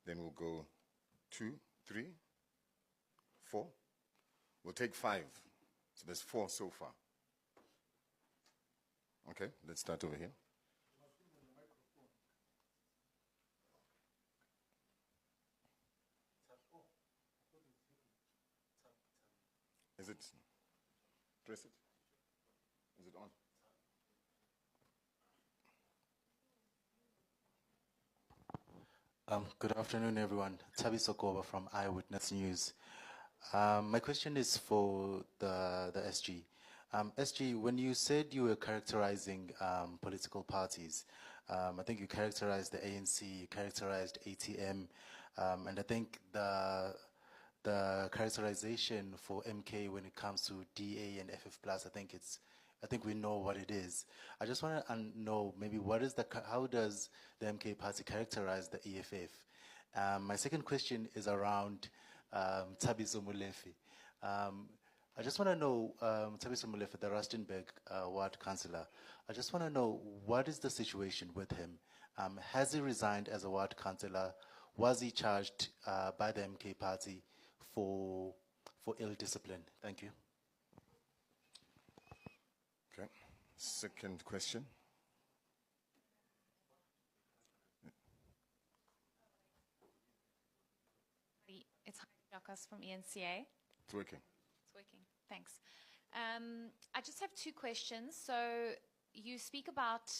Then we'll go 2, 3, 4. We'll take 5. So there's 4 so far. Okay, let's start over here. Is it? Press it. Is it on? Good afternoon, everyone. Tabi Sokoba from Eyewitness News. My question is for the SG. SG, when you said you were characterizing political parties, I think you characterized the ANC, you characterized ATM, and I think the characterization for MK when it comes to DA and FF+, I think we know what it is. I just want to know maybe how does the MK party characterize the EFF? My second question is around Thabiso Molefe. I just want to know, Thabiso Molefe, the Rustenburg ward councillor, I just want to know what is the situation with him? Has he resigned as a ward councillor? Was he charged by the MK party for ill discipline? Thank you. Okay. Second question. It's Jacques from ENCA. It's working. It's working. Thanks. I just have 2 questions. So you speak about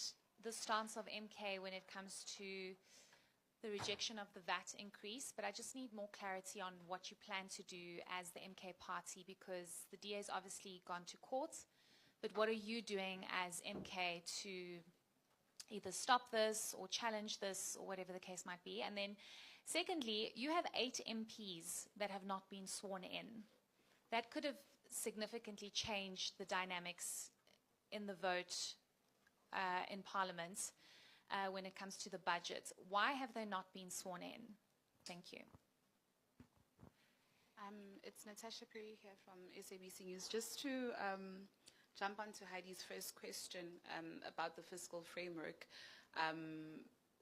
the stance of MK when it comes to the rejection of the VAT increase, but I just need more clarity on what you plan to do as the MK party, because the DA's obviously gone to court, but what are you doing as MK to either stop this or challenge this or whatever the case might be? And then secondly, you have 8 MPs that have not been sworn in. That could have significantly changed the dynamics in the vote in Parliament when it comes to the budget. Why have they not been sworn in? Thank you. It's Natasha Perry here from SABC News. Just to jump onto Heidi's first question about the fiscal framework,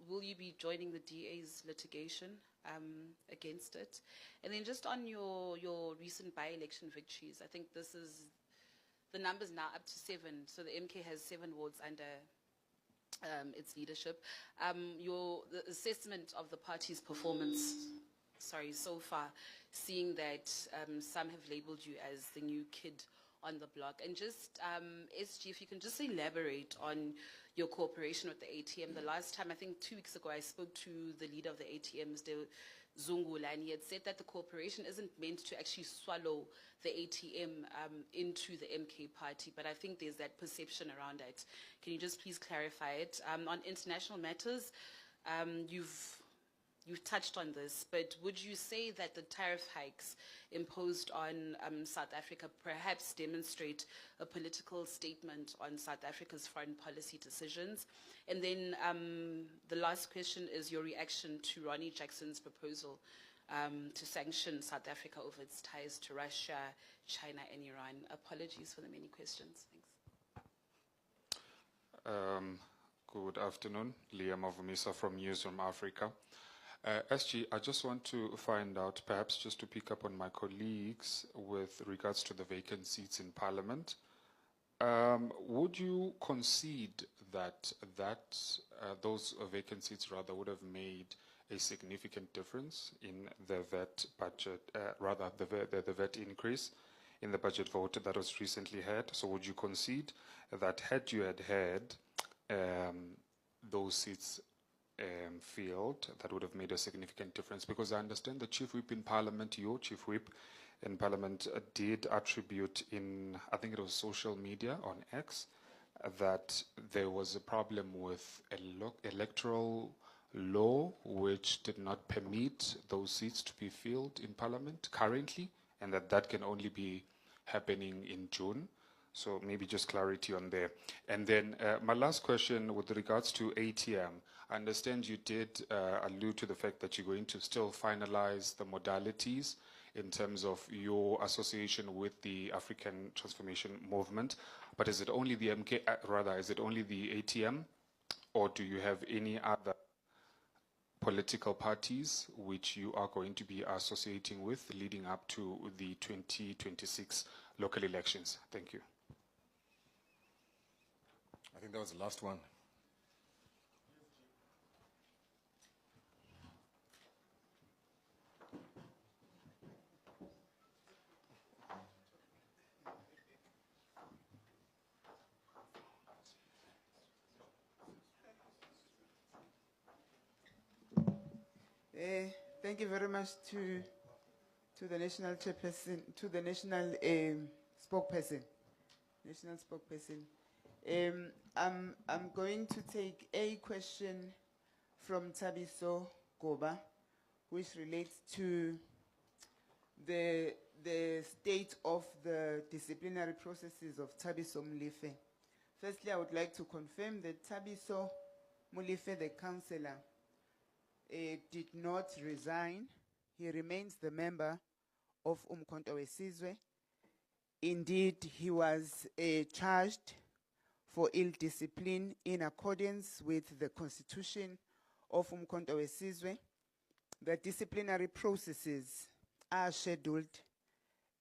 will you be joining the DA's litigation against it? And then just on your recent by-election victories, I think the number's now up to 7. So the MK has 7 wards under its leadership. The assessment of the party's performance, so far, seeing that some have labeled you as the new kid on the block. And just, SG, if you can just elaborate on your cooperation with the ATM. The last time, I think 2 weeks ago, I spoke to the leader of the ATMs, Zungula, and he had said that the cooperation isn't meant to actually swallow the ATM into the MK party, but I think there's that perception around it. Can you just please clarify it? On international matters, you've touched on this, but would you say that the tariff hikes imposed on South Africa perhaps demonstrate a political statement on South Africa's foreign policy decisions? And then the last question is your reaction to Ronnie Jackson's proposal to sanction South Africa over its ties to Russia, China, and Iran. Apologies for the many questions. Thanks. Good afternoon. Liam Avumisa from Newsroom Africa. SG, I just want to find out, perhaps just to pick up on my colleagues with regards to the vacant seats in Parliament. Would you concede that those vacant seats rather would have made a significant difference in the VAT budget, the VAT increase in the budget vote that was recently had? So would you concede that had you had those seats filled, that would have made a significant difference? Because I understand the Chief Whip in Parliament, your Chief Whip in Parliament, did attribute in, I think it was social media on X, that there was a problem with electoral law which did not permit those seats to be filled in Parliament currently, and that can only be happening in June. So maybe just clarity on there. And then my last question with regards to ATM. I understand you did allude to the fact that you're going to still finalize the modalities in terms of your association with the African Transformation Movement. But is it only the is it only the ATM, or do you have any other political parties which you are going to be associating with leading up to the 2026 local elections? Thank you. I think that was the last one. Thank you very much to the national chairperson, to the national spokesperson, national spokesperson. I'm going to take a question from Tabiso Goba, which relates to the state of the disciplinary processes of Tabiso Mulife. Firstly, I would like to confirm that Tabiso Mulife, the councillor, did not resign. He remains the member of Umkhonto weSizwe. Indeed, he was charged for ill discipline in accordance with the constitution of Umkhonto weSizwe. The disciplinary processes are scheduled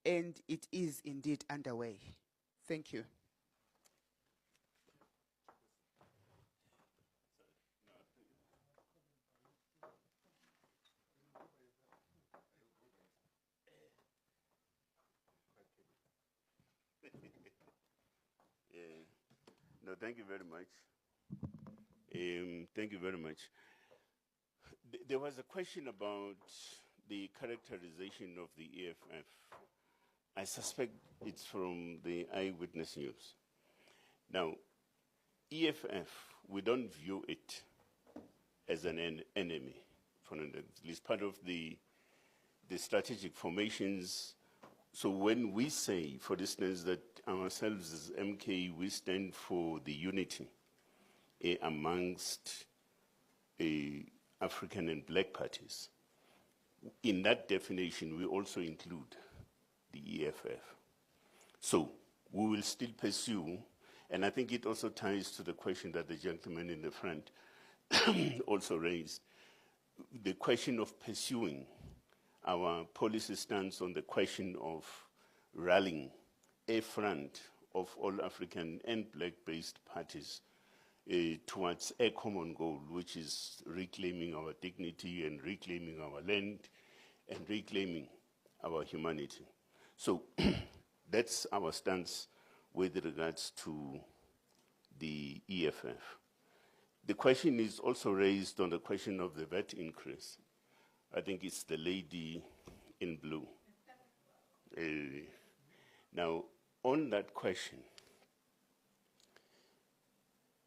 and it is indeed underway. Thank you. No, thank you very much. Thank you very much. There was a question about the characterization of the EFF. I suspect it's from the Eyewitness News. Now, EFF, we don't view it as an enemy. At least part of the strategic formations. So when we say, for instance, that ourselves as MK, we stand for the unity amongst African and black parties, in that definition, we also include the EFF. So we will still pursue, and I think it also ties to the question that the gentleman in the front also raised, the question of pursuing our policy stance on the question of rallying a front of all African and black-based parties towards a common goal, which is reclaiming our dignity and reclaiming our land and reclaiming our humanity. So that's our stance with regards to the EFF. The question is also raised on the question of the VAT increase. I think it's the lady in blue. Now, on that question,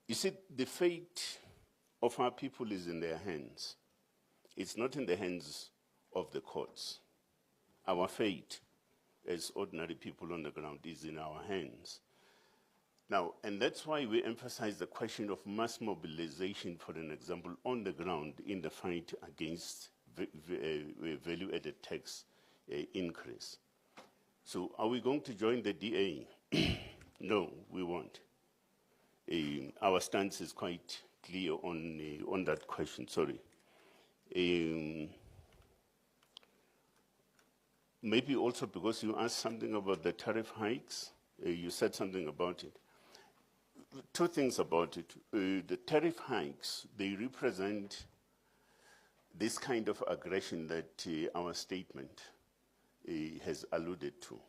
you see, the fate of our people is in their hands. It's not in the hands of the courts. Our fate as ordinary people on the ground is in our hands. Now, and that's why we emphasize the question of mass mobilization, for an example, on the ground in the fight against value-added tax increase. So are we going to join the DA? No, we won't. Our stance is quite clear on that question, sorry. Maybe also because you asked something about the tariff hikes, you said something about it. Two things about it. The tariff hikes, they represent this kind of aggression that our statement has alluded to.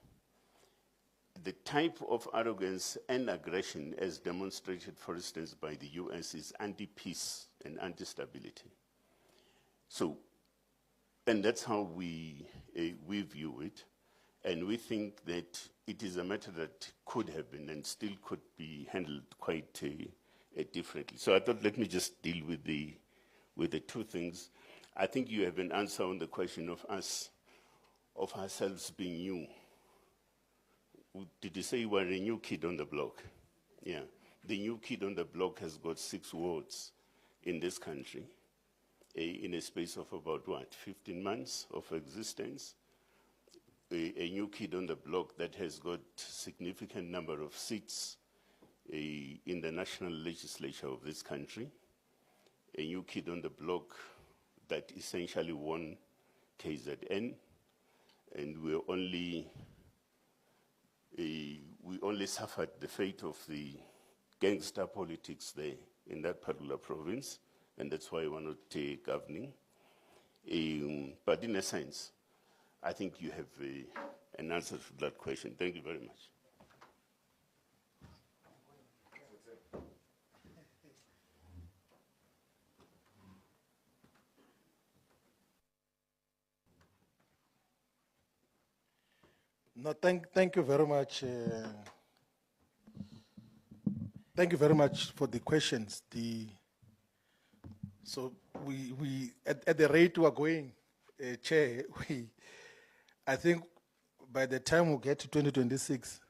The type of arrogance and aggression as demonstrated, for instance, by the US is anti-peace and anti-stability. So, and that's how we view it. And we think that it is a matter that could have been and still could be handled quite differently. So I thought, let me just deal with the two things. I think you have an answer on the question of us, of ourselves being new. Did you say you were a new kid on the block? Yeah. The new kid on the block has got 6 wards in this country in a space of about, 15 months of existence. A new kid on the block that has got significant number of seats in the national legislature of this country. A new kid on the block that essentially won KZN, and we only suffered the fate of the gangster politics there in that particular province, and that's why we're not governing. But in a sense, I think you have an answer to that question. Thank you very much. No, thank you very much. Thank you very much for the questions. So we at the rate we are going, Chair, I think by the time we get to 2026,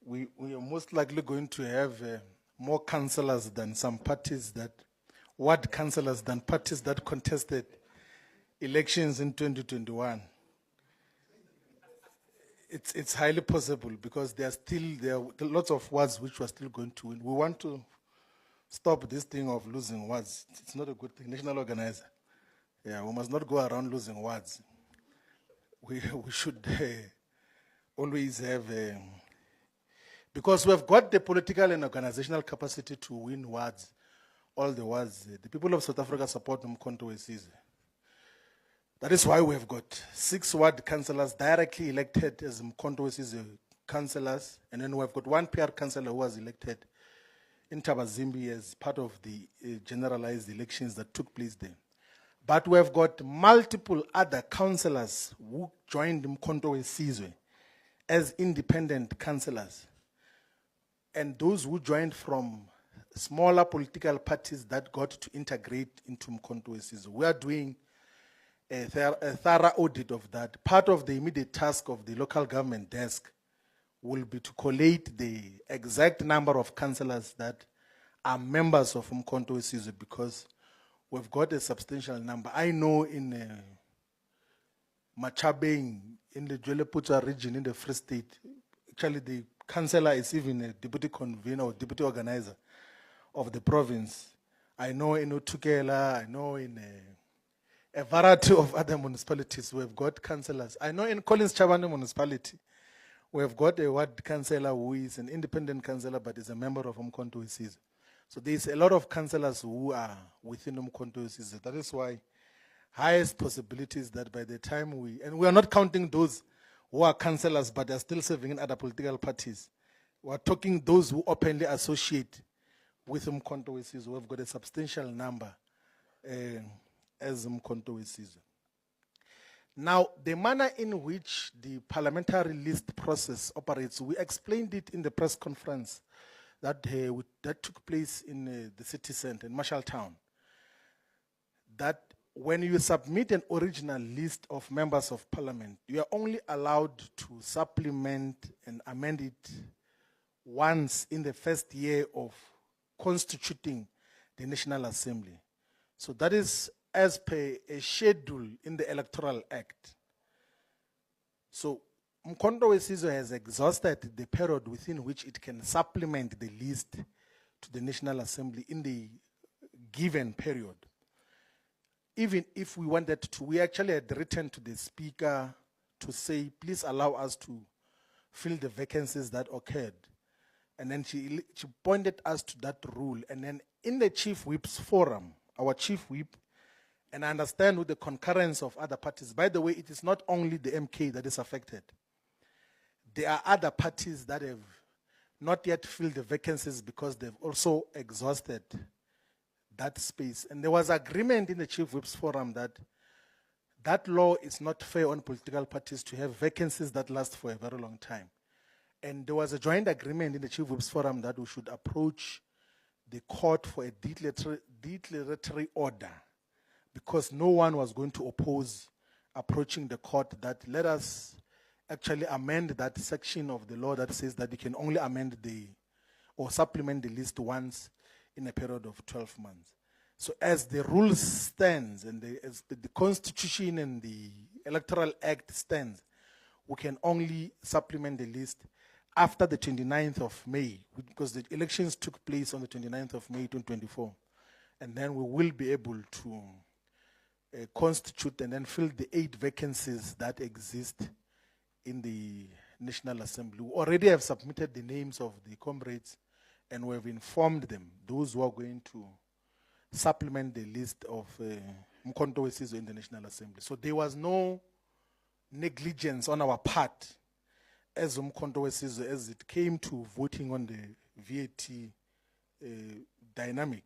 we are most likely going to have more councillors than some parties ward councillors than parties that contested elections in 2021. It's highly possible because there are lots of wards which we're still going to win. We want to stop this thing of losing wards. It's not a good thing. National organizer, yeah, we must not go around losing wards. We should always have, because we've got the political and organizational capacity to win wards, all the wards. The people of South Africa support Umkhonto weSizwe. That is why we have got 6 ward councillors directly elected as Umkhonto weSizwe councillors, and then we have got 1 PR councillor who was elected in Tabazimbi as part of the generalized elections that took place there. But we have got multiple other councillors who joined Umkhonto weSizwe as independent councillors, and those who joined from smaller political parties that got to integrate into Umkhonto weSizwe. We are doing a thorough audit of that. Part of the immediate task of the local government desk will be to collate the exact number of councillors that are members of Umkhonto weSizwe, because we've got a substantial number. I know in Machabeng, in the Jweleputswa region in the Free State, actually the councillor is even a deputy convener or deputy organizer of the province. I know in Utukela, I know in a variety of other municipalities we've got councillors. I know in Collins Chabane municipality, we've got a ward councillor who is an independent councillor but is a member of Umkhonto weSizwe. So there's a lot of councillors who are within Umkhonto weSizwe. That is why highest possibilities that by the time and we are not counting those who are councillors but are still serving in other political parties. We are talking those who openly associate with Umkhonto weSizwe. We've got a substantial number as Umkhonto weSizwe. Now, the manner in which the parliamentary list process operates, we explained it in the press conference that took place in the city centre, in Marshalltown, that when you submit an original list of members of parliament, you are only allowed to supplement and amend it once in the first year of constituting the National Assembly. So that is as per a schedule in the Electoral Act. So Umkhonto weSizwe has exhausted the period within which it can supplement the list to the National Assembly in the given period. Even if we wanted to, we actually had written to the Speaker to say, please allow us to fill the vacancies that occurred. And then she pointed us to that rule. And then in the Chief Whip's forum, our Chief Whip, and I understand with the concurrence of other parties, by the way, it is not only the MK that is affected. There are other parties that have not yet filled the vacancies because they've also exhausted that space. And there was agreement in the Chief Whip's forum that that law is not fair on political parties to have vacancies that last for a very long time. And there was a joint agreement in the Chief Whip's forum that we should approach the court for a declaratory order, because no one was going to oppose approaching the court that let us actually amend that section of the law that says that you can only amend or supplement the list once in a period of 12 months. So as the rule stands and as the Constitution and the Electoral Act stands, we can only supplement the list after the 29th of May, because the elections took place on the 29th of May 2024. And then we will be able constitute and then fill the 8 vacancies that exist in the National Assembly. We already have submitted the names of the comrades and we have informed them, those who are going to supplement the list of Mkhonto Wesizwe in the National Assembly. So there was no negligence on our part as Mkhonto Wesizwe as it came to voting on the VAT dynamic,